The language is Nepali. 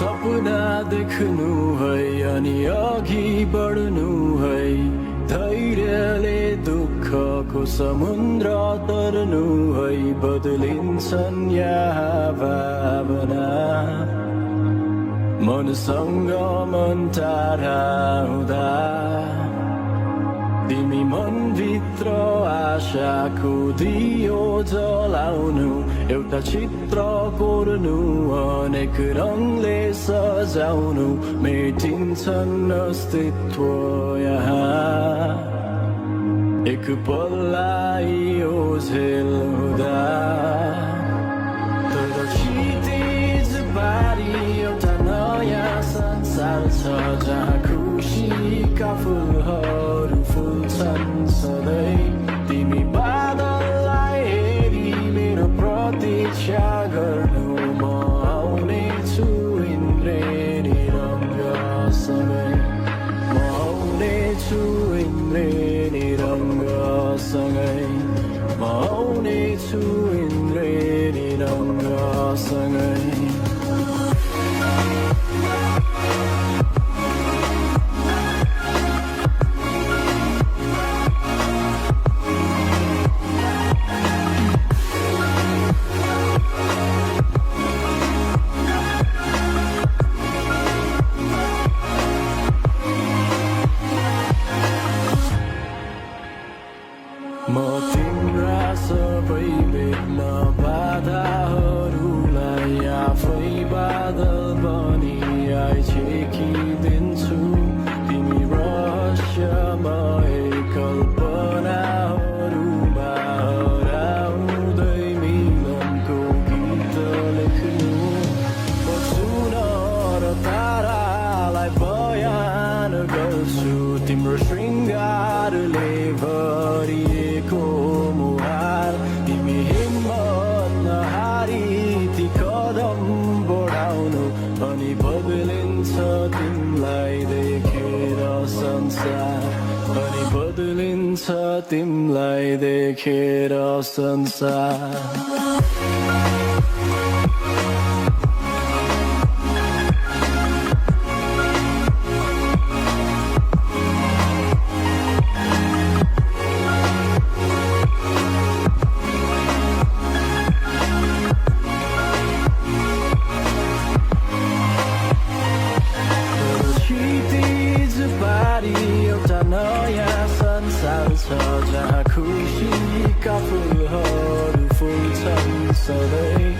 सपना देख्नु है अनि अघि बढ्नु है धैर्यले दुःखको समुद्र तर्नु है बदलिन्छन् यहाँ भावना मनसँग मन टाढा हुँदा तिमी मनभित्र आशाको दियो जलाउनु एउटा चित्र कोर्नु अनेक रङले सजाउनु मेटिन्छन् अस्तित्व यहाँ एक पल्लाई ओझेल हुँदा तर क्षितिज पारी एउटा नयाँ संसार छ जहाँ खुसीका फुलहरू फुल्छन् सधैँ तिमी बादललाई हेरी मेरो प्रतीक्षा गर्नु म आउनेछु इन्द्रेणी रङ्गसँगै म आउनेछु इन्द्रेणी रङ्गसँगै म आउनेछु इन्द्रेणी रङ्गसँगै म तिम्रा सबै बेग्न बाधाहरूलाई आफै बादल बनी छेकिदिन्छु तिमी रहस्यमय कल्पनाहरूमा हराउँदै मिलनको गीत लेख्नु सुन र तारालाई बयान गर्छु तिम्रो श्रृङ्गारले भरिएको मुहार तिमी हिम्मत नहारी ती कदम बढाउनु अनि बदलिन्छ तिमीलाई देखेर संसार अनि बदलिन्छ तिमीलाई देखेर संसार एउटा नयाँ संसार छ जहाँ खुसीका फुलहरू फुल्छन् सधैँ